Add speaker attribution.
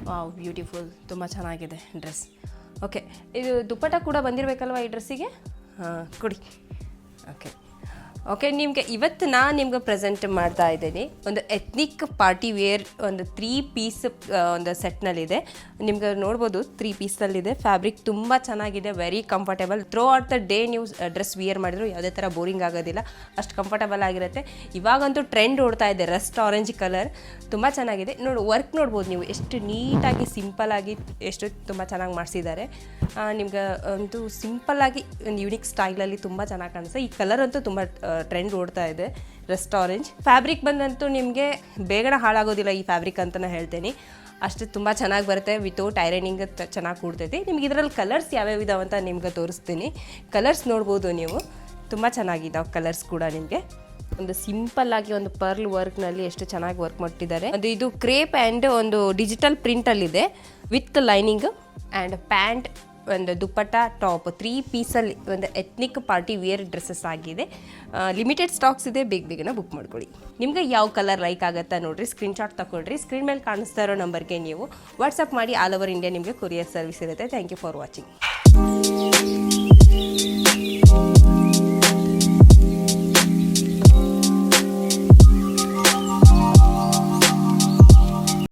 Speaker 1: Wow beautiful, ತುಂಬ ಚೆನ್ನಾಗಿದೆ dress. Okay, ಇದು ದುಪ್ಪಟ್ಟ ಕೂಡ ಬಂದಿರಬೇಕಲ್ವ ಈ ಡ್ರೆಸ್ಸಿಗೆ? ಹಾಂ, ಕೊಡಿ. ಓಕೆ ಓಕೆ, ಇವತ್ತು ನಾನು ನಿಮ್ಗೆ ಪ್ರೆಸೆಂಟ್ ಮಾಡ್ತಾ ಇದ್ದೀನಿ ಒಂದು ಎತ್ನಿಕ್ ಪಾರ್ಟಿ ವೇರ್ ಒಂದು 3 ಪೀಸ್ ಒಂದು ಸೆಟ್ನಲ್ಲಿದೆ. ನಿಮ್ಗೆ ನೋಡ್ಬೋದು 3 ಪೀಸಲ್ಲಿದೆ. ಫ್ಯಾಬ್ರಿಕ್ ತುಂಬ ಚೆನ್ನಾಗಿದೆ, very comfortable. Through out the day ನೀವು ಡ್ರೆಸ್ ವಿಯರ್ ಮಾಡಿದ್ರು ಯಾವುದೇ ಥರ ಬೋರಿಂಗ್ ಆಗೋದಿಲ್ಲ, ಅಷ್ಟು ಕಂಫರ್ಟಬಲ್ ಆಗಿರುತ್ತೆ. ಇವಾಗಂತೂ ಟ್ರೆಂಡ್ ಓಡ್ತಾ ಇದೆ ರಸ್ಟ್ ಆರೆಂಜ್ ಕಲರ್, ತುಂಬ ಚೆನ್ನಾಗಿದೆ. ವರ್ಕ್ ನೋಡ್ಬೋದು ನೀವು, ಎಷ್ಟು ನೀಟಾಗಿ ಸಿಂಪಲ್ಲಾಗಿ ಎಷ್ಟು ತುಂಬ ಚೆನ್ನಾಗಿ ಮಾಡಿಸಿದ್ದಾರೆ. ನಿಮ್ಗೆ ಅಂತೂ ಸಿಂಪಲ್ಲಾಗಿ ಒಂದು ಯೂನಿಕ್ ಸ್ಟೈಲಲ್ಲಿ ತುಂಬ ಚೆನ್ನಾಗಿ ಕಾಣಿಸುತ್ತೆ. ಈ ಕಲರ್ ಅಂತೂ ತುಂಬ ಟ್ರೆಂಡ್ ಓಡ್ತಾ ಇದೆ, ರಸ್ಟ್ ಆರೆಂಜ್. ಫ್ಯಾಬ್ರಿಕ್ ಬಂದಂತೂ ನಿಮಗೆ ಬೇಗನೆ ಹಾಳಾಗೋದಿಲ್ಲ ಈ ಫ್ಯಾಬ್ರಿಕ್ ಅಂತ ನಾನು ಹೇಳ್ತೀನಿ. ಅಷ್ಟು ತುಂಬ ಚೆನ್ನಾಗಿ ಬರುತ್ತೆ, ವಿತೌಟ್ ಐರನಿಂಗ್ ಚೆನ್ನಾಗಿ ಕೂಡ್ತೈತಿ. ನಿಮ್ಗೆ ಇದರಲ್ಲಿ ಕಲರ್ಸ್ ಯಾವ್ಯಾವ ಇದಾವೆ ಅಂತ ನಿಮ್ಗೆ ತೋರಿಸ್ತೀನಿ. ಕಲರ್ಸ್ ನೋಡ್ಬೋದು ನೀವು, ತುಂಬ ಚೆನ್ನಾಗಿದ್ದಾವೆ ಕಲರ್ಸ್ ಕೂಡ. ನಿಮಗೆ ಒಂದು ಸಿಂಪಲ್ಲಾಗಿ ಒಂದು ಪರ್ಲ್ ವರ್ಕ್ನಲ್ಲಿ ಎಷ್ಟು ಚೆನ್ನಾಗಿ ವರ್ಕ್ ಮಾಡಿದ್ದಾರೆ. ಇದು ಕ್ರೇಪ್ ಆ್ಯಂಡ್ ಒಂದು ಡಿಜಿಟಲ್ ಪ್ರಿಂಟಲ್ಲಿದೆ ವಿತ್ ಲೈನಿಂಗ್ ಆ್ಯಂಡ್ ಪ್ಯಾಂಟ್, ಒಂದು ದುಪ್ಪಟ್ಟ, ಟಾಪ್, 3 ಪೀಸಲ್ಲಿ ಒಂದು ಎತ್ನಿಕ್ ಪಾರ್ಟಿ ವೇರ್ ಡ್ರೆಸ್ಸಸ್ ಆಗಿದೆ. ಲಿಮಿಟೆಡ್ ಸ್ಟಾಕ್ಸ್ ಇದೆ, ಬೇಗನೆ ಬುಕ್ ಮಾಡ್ಕೊಳ್ಳಿ. ನಿಮಗೆ ಯಾವ ಕಲರ್ ಲೈಕ್ ಆಗುತ್ತಾ ನೋಡಿರಿ, ಸ್ಕ್ರೀನ್ಶಾಟ್ ತಗೊಳ್ರಿ. ಸ್ಕ್ರೀನ್ ಮೇಲೆ ಕಾಣಿಸ್ತಾ ಇರೋ ನಂಬರ್ಗೆ ನೀವು ವಾಟ್ಸಪ್ ಮಾಡಿ. ಆಲ್ ಓವರ್ ಇಂಡಿಯಾ ನಿಮಗೆ ಕೊರಿಯರ್ ಸರ್ವಿಸ್ ಇರುತ್ತೆ. Thank you for watching.